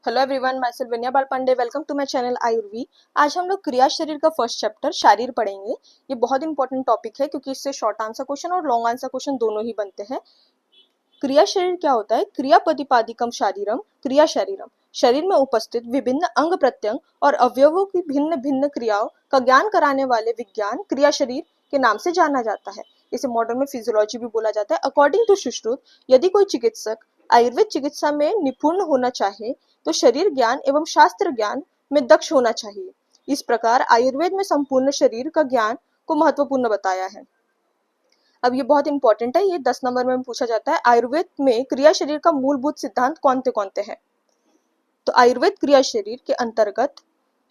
Hello everyone, मैं Sylvania Bal Pandey. Welcome to my channel Ayurvi. आज हम लोग क्रिया शरीर का फर्स्ट चैप्टर शारीर पढ़ेंगे। ये बहुत इंपॉर्टेंट टॉपिक है क्योंकि इससे शॉर्ट आंसर क्वेश्चन और लॉन्ग आंसर क्वेश्चन दोनों ही बनते हैं। क्रिया शरीर क्या होता है? क्रिया प्रतिपादिकम शारीरम क्रिया शरीरम। शरीर में उपस्थित विभिन्न अंग प्रत्यंग और अवयवों की भिन्न भिन्न क्रियाओं का ज्ञान कराने वाले विज्ञान क्रिया शरीर के नाम से जाना जाता है। इसे मॉडर्न में फिजियोलॉजी भी बोला जाता है। अकॉर्डिंग टू सुश्रुत, यदि कोई चिकित्सक आयुर्वेद चिकित्सा में निपुण होना चाहे तो शरीर ज्ञान एवं शास्त्र ज्ञान में दक्ष होना चाहिए। इस प्रकार आयुर्वेद में संपूर्ण शरीर का ज्ञान को महत्वपूर्ण बताया है। अब ये बहुत इंपॉर्टेंट है, ये 10 नंबर में पूछा जाता है। आयुर्वेद में क्रिया शरीर का मूलभूत सिद्धांत कौन से हैं? तो आयुर्वेद क्रिया शरीर के अंतर्गत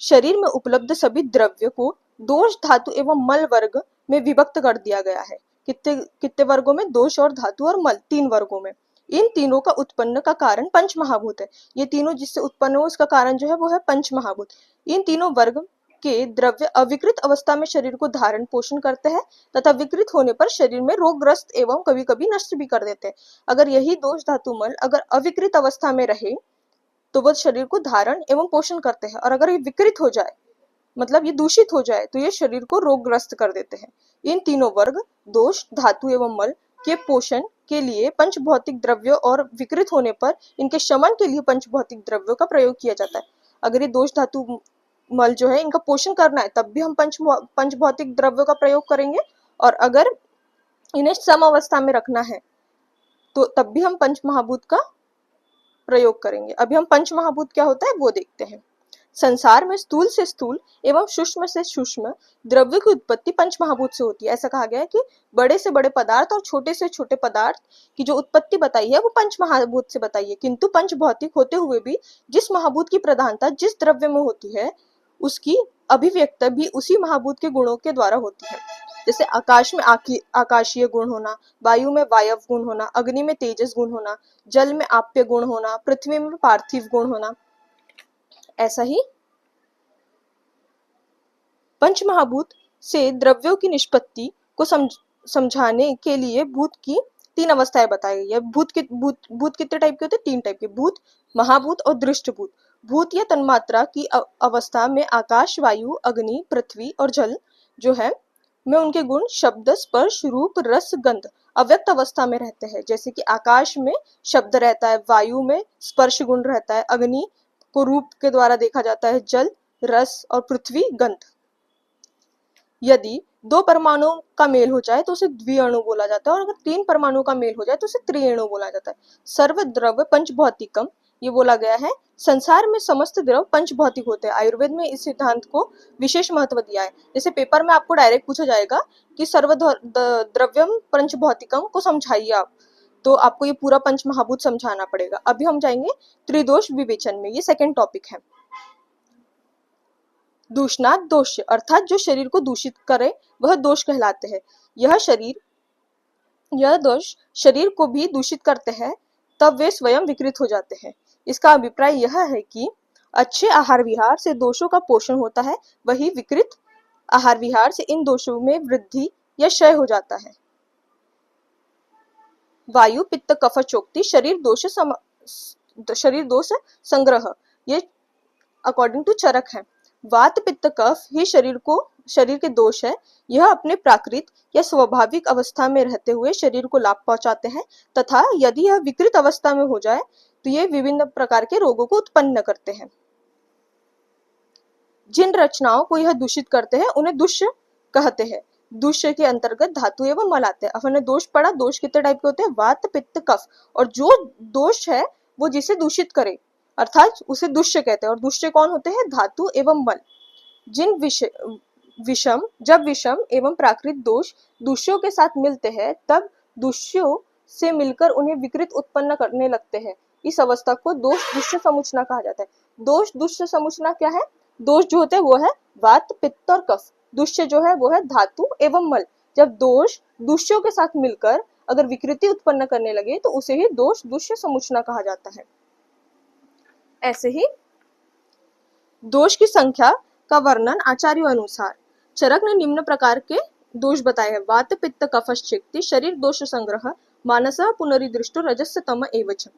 शरीर में उपलब्ध सभी द्रव्य को दोष, धातु एवं मल वर्ग में विभक्त कर दिया गया है। कितने कितने वर्गों में? दोष और धातु और मल, 3 वर्गों में। इन तीनों का उत्पन्न का कारण पंच महाभूत है। ये तीनों जिससे उत्पन्न हो उसका कारण जो है वो है पंच महाभूत। इन तीनों वर्ग के द्रव्य अविकृत अवस्था में शरीर को धारण पोषण करते हैं तथा विकृत होने पर शरीर में रोगग्रस्त एवं कभी कभी नष्ट भी कर देते हैं। अगर यही दोष, धातु, मल अगर अविकृत अवस्था में रहे तो वह शरीर को धारण एवं पोषण करते हैं, और अगर ये विकृत हो जाए, मतलब ये दूषित हो जाए, तो ये शरीर को रोगग्रस्त कर देते हैं। इन तीनों वर्ग दोष, धातु एवं मल के पोषण के लिए पंचभौतिक द्रव्यों और विकृत होने पर इनके शमन के लिए पंचभौतिक द्रव्यों का प्रयोग किया जाता है। अगर ये दोष, धातु, मल जो है इनका पोषण करना है तब भी हम पंचभौतिक द्रव्यों का प्रयोग करेंगे, और अगर इन्हें सम अवस्था में रखना है तो तब भी हम पंच महाभूत का प्रयोग करेंगे। अभी हम पंच महाभूत क्या होता है वो देखते हैं। संसार में स्थूल से स्थूल एवं सूक्ष्म से सूक्ष्म द्रव्य की उत्पत्ति पंच महाभूत से होती है। ऐसा कहा गया है कि बड़े से बड़े पदार्थ और छोटे से छोटे पदार्थ की जो उत्पत्ति बताई है वो पंच महाभूत से बताई है। किंतु पंच भौतिक होते हुए भी जिस महाभूत की प्रधानता जिस द्रव्य में होती है उसकी अभिव्यक्ति भी उसी महाभूत के गुणों के द्वारा होती है। जैसे आकाश में आकाशीय गुण होना, वायु में वायव गुण होना, अग्नि में तेजस गुण होना, जल में आप्य गुण होना, पृथ्वी में पार्थिव गुण होना। ऐसा ही पंचमहाभूत से द्रव्यों की निष्पत्ति को समझाने के लिए भूत की 3 अवस्थाएं बताई गई है। भूत कितने टाइप के होते हैं? 3 टाइप के। भूत, महाभूत और दृष्टभूत। भूत या तन्मात्रा की अवस्था में आकाश, वायु, अग्नि, पृथ्वी और जल जो है में उनके गुण शब्द, स्पर्श, रूप, रस, गंध अव्यक्त अवस्था में रहते हैं। जैसे कि आकाश में शब्द रहता है, वायु में स्पर्श गुण रहता है, अग्नि को रूप के द्वारा देखा जाता है, जल रस और पृथ्वी गंध। यदि 2 परमाणुओं का मेल हो जाए तो उसे द्विअणु बोला जाता है, और अगर 3 परमाणुओं का मेल हो जाए तो उसे त्रिअणु बोला जाता है। सर्व द्रव्य पंचभौतिकम ये बोला गया है। संसार में समस्त द्रव पंचभौतिक होते हैं। आयुर्वेद में इस सिद्धांत को विशेष महत्व दिया है। जैसे पेपर में आपको डायरेक्ट पूछा जाएगा कि सर्व द्रव्यम पंचभौतिकम को समझाइए आप, तो आपको ये पूरा पंच महाभूत समझाना पड़ेगा। अभी हम जाएंगे त्रिदोष विवेचन में, ये सेकंड टॉपिक है। दूषणात् दोष, अर्थात जो शरीर को दूषित करे वह दोष कहलाते हैं। यह दोष शरीर को भी दूषित करते हैं, तब वे स्वयं विकृत हो जाते हैं। इसका अभिप्राय यह है कि अच्छे आहार विहार से दोषों का पोषण होता है, वही विकृत आहार विहार से इन दोषों में वृद्धि या क्षय हो जाता है। वायु, पित्त, कफ, चोक्ति शरीर दोष संग्रह, ये अकॉर्डिंग टू चरक है। वात, पित्त, कफ ही शरीर के दोष है। यह अपने प्राकृत या स्वाभाविक अवस्था में रहते हुए शरीर को लाभ पहुंचाते हैं, तथा यदि यह विकृत अवस्था में हो जाए तो ये विभिन्न प्रकार के रोगों को उत्पन्न करते हैं। जिन रचनाओं को यह दूषित करते हैं उन्हें दुष्य कहते हैं। दुष्य के अंतर्गत धातु एवं मल आते हैं। अब हमने दोष पढ़ा, दोष कितने टाइप के होते हैं? वात, पित्त, कफ। और जो दोष है वो जिसे दूषित करे अर्थात उसे दुष्य कहते हैं। और दुष्य कौन होते हैं? धातु एवं मल। जब विषम एवं प्राकृत दोष दूष्यों के साथ मिलते हैं तब दूष्यों से मिलकर उन्हें विकृत उत्पन्न करने लगते हैं। इस अवस्था को दोष दुष्य समुचना कहा जाता है। दोष दुष्य समुचना क्या है? दोष जो होते हैं वो है वात, पित्त और कफ। दुष्य जो है वो है धातु एवं मल। जब दोष दूष्यों के साथ मिलकर अगर विकृति उत्पन्न करने लगे तो उसे ही दोष दुष्य समुचना कहा जाता है। ऐसे ही दोष की संख्या का वर्णन आचार्यों अनुसार चरक ने निम्न प्रकार के दोष बताए हैं। वात, पित्त, कफ, चित्ति शरीर दोष संग्रह मानस पुनरिदृष्टो रजस्य तम एवच।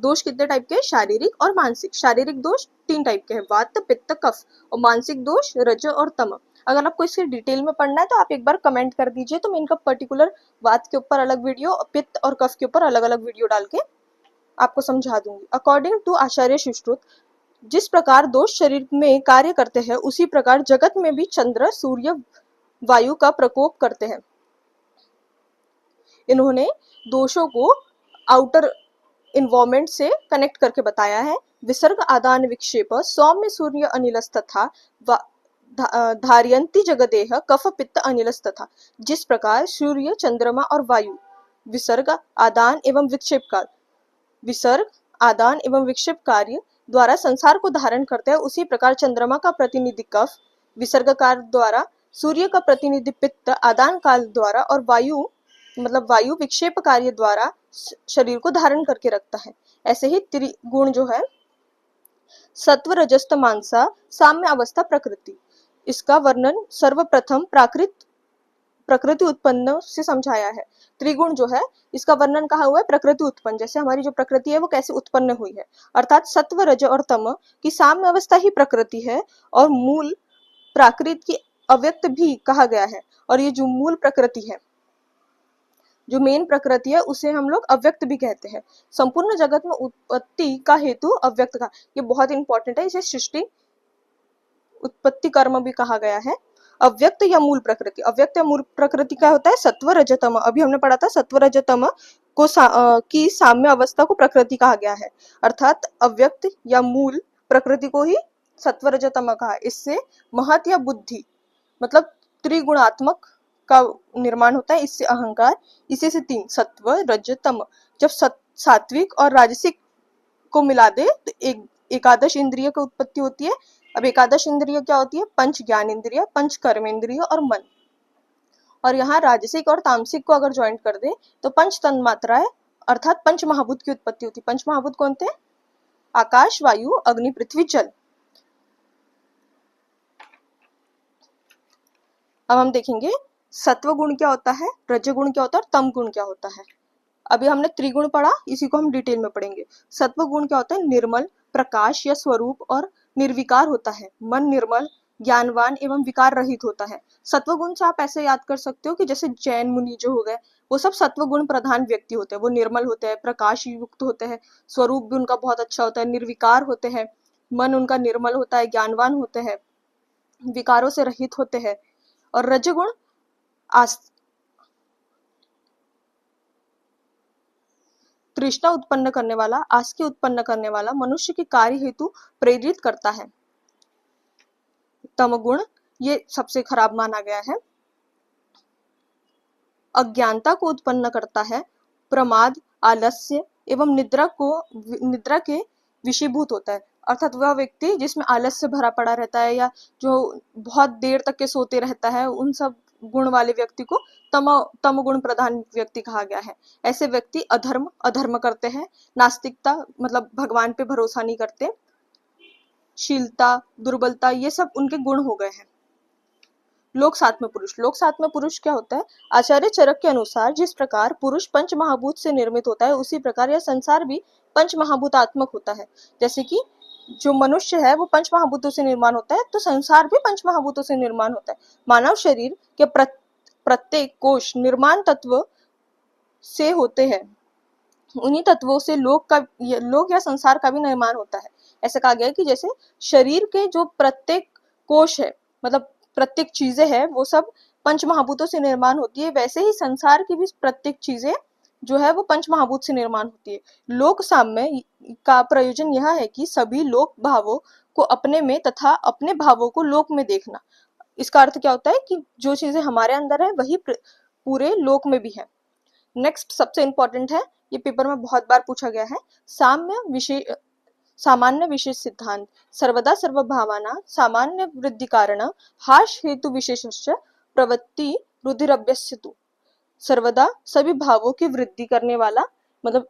दोष कितने टाइप के हैं? शारीरिक और मानसिक। शारीरिक दोष 3 टाइप के हैं, वात, पित्त, कफ, और मानसिक दोष रज और तम। अगर आपको इसके डिटेल में पढ़ना है तो आप एक बार कमेंट कर दीजिए, तो मैं इनका पर्टिकुलर वात के ऊपर अलग वीडियो, पित्त और कफ के ऊपर अलग अलग वीडियो डाल के आपको समझा दूंगी। अकॉर्डिंग टू आचार्य सुश्रुत, जिस प्रकार दोष शरीर में कार्य करते हैं उसी प्रकार जगत में भी चंद्र, सूर्य, वायु का प्रकोप करते हैं। इन्होंने दोषों को आउटर इन्वायरमेंट से कनेक्ट करके बताया है। विसर्ग आदान विक्षेप सौम्य सूर्य अनिलस्तथा धारयंती जगदेह कफ पित्त अनिलस्तथा। जिस प्रकार सूर्य, चंद्रमा और वायु विसर्ग आदान एवं विक्षेप कार्य द्वारा संसार को धारण करते हैं, उसी प्रकार चंद्रमा का प्रतिनिधि कफ विसर्ग कार्य द्वारा, सूर्य का प्रतिनिधि पित्त आदान काल द्वारा, और वायु विक्षेप कार्य द्वारा शरीर को धारण करके रखता है। ऐसे ही त्रिगुण जो है, सत्व, रजस, तमसा, साम्य अवस्था, प्रकृति, इसका वर्णन सर्वप्रथम प्रकृति उत्पन्न से समझाया है। त्रिगुण जो है इसका वर्णन कहा हुआ है प्रकृति उत्पन्न, जैसे हमारी जो प्रकृति है वो कैसे उत्पन्न हुई है, अर्थात सत्व, रज और तम की साम्य अवस्था ही प्रकृति है, और मूल प्राकृत की अव्यक्त भी कहा गया है। और ये जो मूल प्रकृति है, जो मेन प्रकृति है, उसे हम लोग अव्यक्त भी कहते हैं। संपूर्ण जगत में उत्पत्ति का हेतु अव्यक्त का, ये बहुत इंपॉर्टेंट है, इसे सृष्टि उत्पत्ति कर्म भी कहा गया है। अव्यक्त या मूल प्रकृति, अव्यक्त या मूल प्रकृति क्या होता है? सत्व, रजतम। अभी हमने पढ़ा था सत्व, रजतम को की साम्य अवस्था को प्रकृति कहा गया है, अर्थात अव्यक्त या मूल प्रकृति को ही सत्व, रजतम कहा। इससे महत या बुद्धि मतलब त्रिगुणात्मक का निर्माण होता है, इससे अहंकार, इसी से 3 सत्व, रज, तम। जब सात्विक और राजसिक को मिला दे तो एकादश इंद्रिय की उत्पत्ति होती है। अब एकादश इंद्रिय क्या होती है? पंच ज्ञान इंद्रिय, पंच कर्म इंद्रिय और मन। और यहाँ राजसिक और तामसिक को अगर ज्वाइन कर दे तो पंच तन्मात्राएं अर्थात पंच महाभूत की उत्पत्ति होती है। पंच महाभूत कौन थे? आकाश, वायु, अग्नि, पृथ्वी, जल। अब हम देखेंगे सत्व गुण क्या होता है, रज गुण क्या होता है और तम गुण क्या होता है। अभी हमने त्रिगुण पढ़ा, इसी को हम डिटेल में पढ़ेंगे। सत्व गुण क्या होता है? निर्मल, प्रकाश या स्वरूप और निर्विकार होता है। मन निर्मल, ज्ञानवान एवं विकार रहित होता है। सत्व गुण से आप ऐसे याद कर सकते हो कि जैसे जैन मुनि जो हो गए, वो सब सत्व गुण प्रधान व्यक्ति होते हैं। वो निर्मल होते हैं, प्रकाश युक्त होते हैं, स्वरूप भी उनका बहुत अच्छा होता है, निर्विकार होते हैं, मन उनका निर्मल होता है, ज्ञानवान होते हैं, विकारों से रहित होते हैं। और रजगुण तृष्णा उत्पन्न करने वाला, आस्ति उत्पन्न करने वाला, मनुष्य के कार्य हेतु प्रेरित करता है। तमगुण ये सबसे खराब माना गया है, अज्ञानता को उत्पन्न करता है, प्रमाद, आलस्य एवं निद्रा के विषयभूत होता है। अर्थात वह व्यक्ति जिसमें आलस्य भरा पड़ा रहता है या जो बहुत देर तक के सोते रहता है, उन सब गुण वाले व्यक्ति को तम गुण प्रधान व्यक्ति कहा गया है। ऐसे व्यक्ति अधर्म करते हैं, नास्तिकता मतलब भगवान पे भरोसा नहीं करते, शीलता, दुर्बलता, ये सब उनके गुण हो गए हैं। लोक सात्म पुरुष क्या होता है? आचार्य चरक के अनुसार जिस प्रकार पुरुष पंच महाभूत से निर्मित होता है, उसी प्रकार यह संसार भी पंच महाभूतात्मक होता है। जैसे कि जो मनुष्य है वो पंच महाभूतों से निर्माण होता है, तो संसार भी पंच महाभूतों से निर्माण होता है। मानव शरीर के प्रत्येक कोश निर्माण तत्व से होते हैं, उन्हीं तत्वों से लोक या संसार का भी निर्माण होता है। ऐसा कहा गया है कि जैसे शरीर के जो प्रत्येक कोश है, मतलब प्रत्येक चीजें है, वो सब पंच महाभूतों से निर्माण होती है, वैसे ही संसार की भी प्रत्येक चीजें जो है वो पंच महाभूत से निर्माण होती है। लोक साम्य का प्रयोजन यह है कि सभी लोक भावों को अपने में तथा अपने भावों को लोक में देखना। इसका अर्थ क्या होता है कि जो चीजें हमारे अंदर है वही पूरे लोक में भी है। नेक्स्ट सबसे इंपॉर्टेंट है, ये पेपर में बहुत बार पूछा गया है, सामान्य विशेष सिद्धांत। सर्वदा सर्वभावाना सामान्य वृद्धि कारण हाश हेतु विशेषश्च प्रवृत्ति रुधिरभ्यस्यतु। सर्वदा सभी भावों की वृद्धि करने वाला मतलब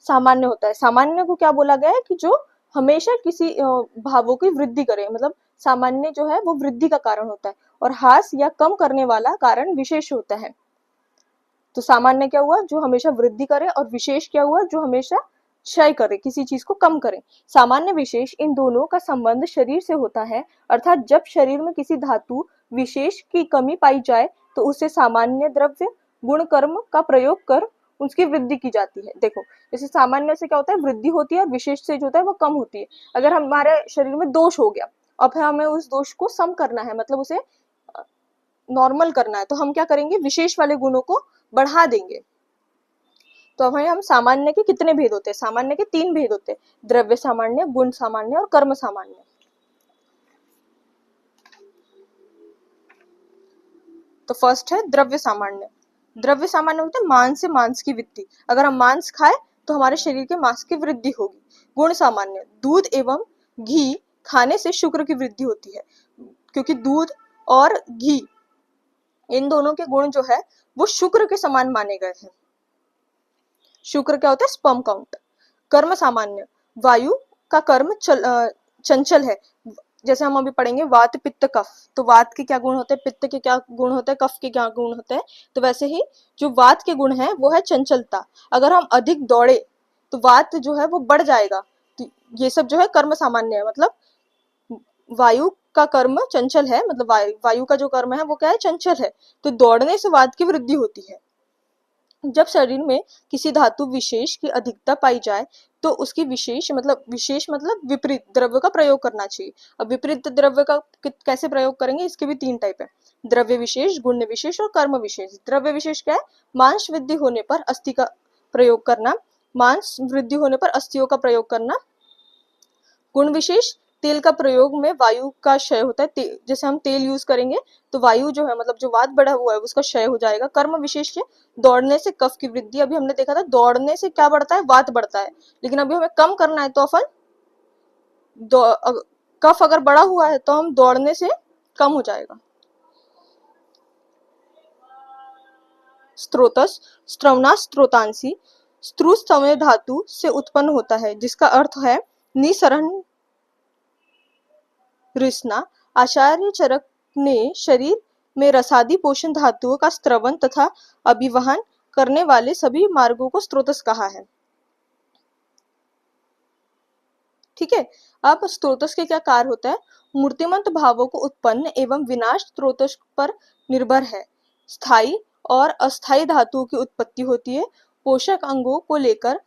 सामान्य होता है। सामान्य को क्या बोला गया है? कि जो हमेशा किसी भावों की वृद्धि करे, मतलब सामान्य जो है वो वृद्धि का कारण होता है, और हास या कम करने वाला कारण विशेष होता है। तो सामान्य क्या हुआ, जो हमेशा वृद्धि करे, और विशेष क्या हुआ, जो हमेशा क्षय करे, किसी चीज को कम करे। सामान्य विशेष इन दोनों का संबंध शरीर से होता है, अर्थात जब शरीर में किसी धातु विशेष की कमी पाई जाए तो उससे सामान्य द्रव्य गुण कर्म का प्रयोग कर उसकी वृद्धि की जाती है। देखो, जैसे सामान्य से क्या होता है, वृद्धि होती है, और विशेष से जो होता है वो कम होती है। अगर हमारे शरीर में दोष हो गया और फिर हमें उस दोष को सम करना है, मतलब उसे नॉर्मल करना है, तो हम क्या करेंगे, विशेष वाले गुणों को बढ़ा देंगे। तो अब हम सामान्य के कितने भेद होते हैं, सामान्य के 3 भेद होते हैं, द्रव्य सामान्य, गुण सामान्य और कर्म सामान्य। तो फर्स्ट है द्रव्य सामान्य। द्रव्य सामान्य होता है मांस से मांस की वृद्धि, अगर हम मांस खाए तो हमारे शरीर के मांस की वृद्धि होगी। गुण सामान्य, दूध एवं घी खाने से शुक्र की वृद्धि होती है, क्योंकि दूध और घी इन दोनों के गुण जो है वो शुक्र के समान माने गए हैं। शुक्र क्या होता है, स्पर्म काउंट। कर्म सामान्य, वायु का कर्म चंचल है, जैसे हम अभी पढ़ेंगे वात पित्त कफ, तो वात के क्या गुण होते हैं, पित्त के क्या गुण होते हैं, कफ के क्या गुण होते हैं। तो वैसे ही जो वात के गुण है वो है चंचलता, अगर हम अधिक दौड़े तो वात जो है वो बढ़ जाएगा। तो ये सब जो है कर्म सामान्य है, मतलब वायु का कर्म चंचल है, मतलब वायु का जो कर्म है वो क्या है, चंचल है, तो दौड़ने से वात की वृद्धि होती है। जब शरीर में किसी धातु विशेष की अधिकता पाई जाए तो उसकी विशेष मतलब विपरीत द्रव्य का प्रयोग करना चाहिए। अब विपरीत द्रव्य का कैसे प्रयोग करेंगे, इसके भी 3 टाइप है, द्रव्य विशेष, गुण विशेष और कर्म विशेष। द्रव्य विशेष क्या है, मांस वृद्धि होने पर अस्थि का प्रयोग करना, मांस वृद्धि होने पर अस्थियों का प्रयोग करना। गुण विशेष, तेल का प्रयोग में वायु का क्षय होता है, जैसे हम तेल यूज करेंगे तो वायु जो है, मतलब जो वात बढ़ा हुआ है उसका क्षय हो जाएगा। कर्म विशेष है, दौड़ने से कफ की वृद्धि, अभी हमने देखा था दौड़ने से क्या बढ़ता है, वात बढ़ता है, लेकिन अभी हमें कम करना है तो अपन कफ अगर बढ़ा हुआ है तो हम दौड़ने से कम हो जाएगा। स्त्रोतस, स्त्रवना स्त्रोतांसी, स्त्रुस्तमय धातु से उत्पन्न होता है, जिसका अर्थ है निसरण रिसना। आचार्य चरक ने शरीर में रसादी पोषण धातुओं का स्त्रवन तथा अभिवहन करने वाले सभी मार्गों को स्त्रोतस कहा है। ठीक है, अब स्त्रोतस के क्या कार्य होता है, मूर्तिमंत भावों को उत्पन्न एवं विनाश स्त्रोतस पर निर्भर है। स्थायी और अस्थायी धातुओं की उत्पत्ति होती है, पोषक अंगों को लेकर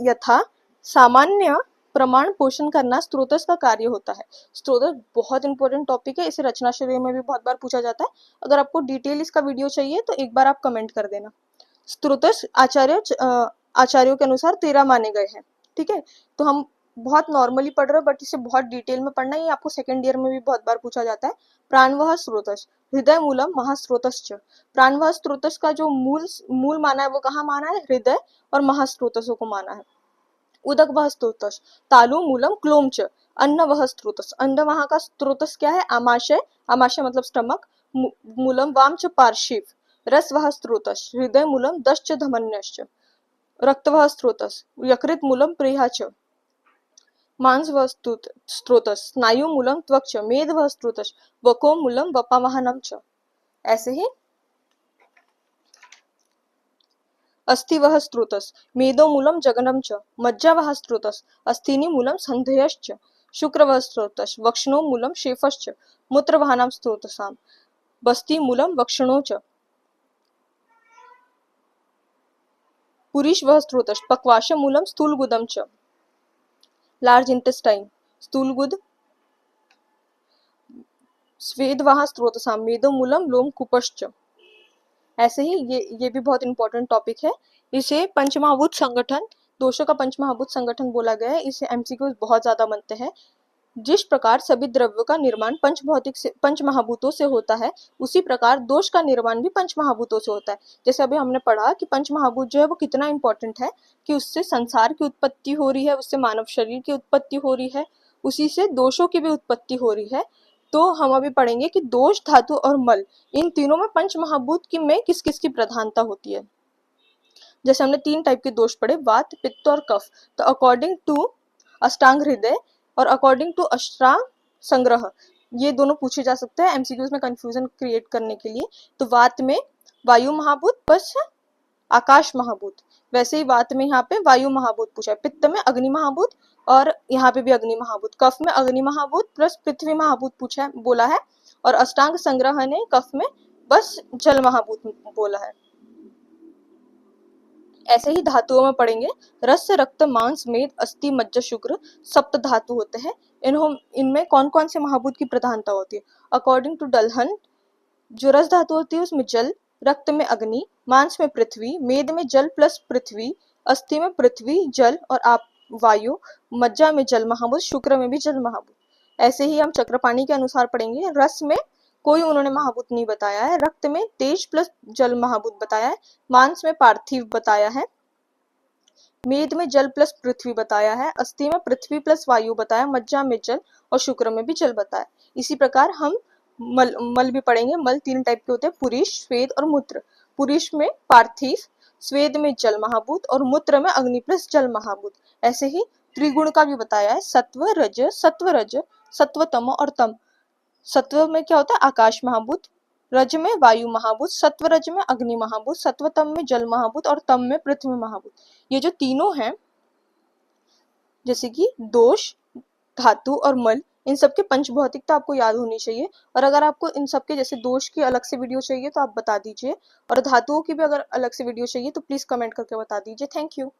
यथा सामान्य प्रमाण पोषण करना स्त्रोतस का कार्य होता है। स्त्रोतस बहुत इंपॉर्टेंट टॉपिक है, इसे रचना शरीर में भी बहुत बार पूछा जाता है। अगर आपको डिटेल इसका वीडियो चाहिए तो एक बार आप कमेंट कर देना। स्त्रोतस आचार्यों के अनुसार 13 माने गए हैं। ठीक है, तो हम बहुत नॉर्मली पढ़ रहे हैं, बट इसे बहुत डिटेल में पढ़ना ही, आपको सेकंड ईयर में भी बहुत बार पूछा जाता है। प्राणवह स्त्रोतस, हृदय मूलम महास्त्रोतश्च। प्राणवह स्त्रोतस का जो मूल माना है वो कहाँ माना है, हृदय और महास्त्रोतसों को माना है। उदक वह स्त्रोतस, तालु मूलम क्लोम च। अन्न वह स्त्रोतस, अन्न वहां का स्त्रोतस क्या है, आमाशय, आमाशय मतलब स्टमक, मूलम वाम च पार्शिव। रस वह स्त्रोतस, हृदय मूलम दश्च धमन्यश्च। रक्त वह स्त्रोतस, यकृत मूलम प्रेहा च। मांस वह स्त्रोतस, स्नायु मूलम त्वक च। मेद वह स्त्रोतस, वको मूलम वपावहनम च। ऐसे ही अस्थि वह स्त्रोतस, मेदो मूलम जगनम च। मज्जा वह स्त्रोतस, अस्थिनि मूलम संधेयश्च। शुक्र वह स्त्रोतस, वक्षणो मूलम शेफश्च। मूत्र वहानाम स्त्रोतसाम, बस्ति मूलम वक्षणो च। पुरीश वह स्त्रोतस, पक्वाश मूलम स्थूलगुदम च। Large intestine, स्थूलगुद। स्वेद वह स्त्रोतसाम, मेदो मूलम लोम कुपश्च। ऐसे ही ये भी बहुत इंपॉर्टेंट टॉपिक है, इसे पंचमहाभूत संगठन, दोषों का पंचमहाभूत संगठन बोला गया है। इसे एमसीक्यूज बहुत ज्यादा बनते हैं। जिस प्रकार सभी द्रव्यों का निर्माण पंचमहाभूतों से होता है, उसी प्रकार दोष का निर्माण भी पंचमहाभूतों से होता है। जैसे अभी हमने पढ़ा कि पंचमहाभूत जो है वो कितना इंपॉर्टेंट है, कि उससे संसार की उत्पत्ति हो रही है, उससे मानव शरीर की उत्पत्ति हो रही है, उसी से दोषों की भी उत्पत्ति हो रही है। तो हम अभी पढ़ेंगे कि दोष, धातु और मल, इन तीनों में पंचमहाभूत की में किस किस की प्रधानता होती है। जैसे हमने 3 टाइप के दोष पढ़े, वात, पित्त और कफ। तो अकॉर्डिंग टू अष्टांग हृदय और अकॉर्डिंग टू अष्टांग संग्रह, ये दोनों पूछे जा सकते हैं एमसीक्यूज में कंफ्यूजन क्रिएट करने के लिए। तो वात में वायु महाभूत प्लस आकाश महाभूत। वैसे ही वात में यहाँ पे वायु महाभूत पूछा है, पित्त में अग्नि महाभूत और यहाँ पे भी अग्नि महाभूत, कफ में अग्नि महाभूत प्लस पृथ्वी महाभूत पूछा है बोला है, और अष्टांग संग्रह ने कफ में बस जल महाभूत बोला है। ऐसे ही धातुओं में पढ़ेंगे, रस रक्त मांस मेद अस्थि मज्जा शुक्र सप्त धातु होते हैं। इनमें कौन कौन से महाभूत की प्रधानता होती है? अकॉर्डिंग टू डलहन, जो रस धातु होती है उसमें जल, रक्त में अग्नि, मांस में पृथ्वी, मेद में जल प्लस पृथ्वी, अस्थि में पृथ्वी जल और आप वायु, मज्जा में जल महाभूत, शुक्र में भी जल महाभूत। ऐसे ही हम चक्रपाणी के अनुसार पढ़ेंगे, रस में कोई उन्होंने महाभूत नहीं बताया है, रक्त में तेज प्लस जल महाभूत बताया है, मांस में पार्थिव बताया है, मेद में जल प्लस पृथ्वी बताया है, अस्थि में पृथ्वी प्लस वायु बताया, मज्जा में जल और शुक्र में भी जल बताया। इसी प्रकार हम मल भी पढ़ेंगे। मल 3 टाइप के होते हैं, पुरीष, स्वेद और मूत्र। पुरीष में पार्थिव, स्वेद में जल महाभूत और मूत्र में अग्नि प्लस जल महाभूत। ऐसे ही त्रिगुण का भी बताया है, सत्व रज, सत्व तम और तम। सत्व में क्या होता है? आकाश महाभूत, रज में वायु महाभूत, सत्व रज में अग्नि महाभूत, सत्व तम में जल महाभूत और तम में पृथ्वी महाभूत। ये जो तीनों हैं, जैसे कि दोष, धातु और मल, इन सबके पंचभौतिकता आपको याद होनी चाहिए। और अगर आपको इन सबके जैसे दोष की अलग से वीडियो चाहिए तो आप बता दीजिए, और धातुओं की भी अगर अलग से वीडियो चाहिए तो प्लीज कमेंट करके बता दीजिए। Thank you.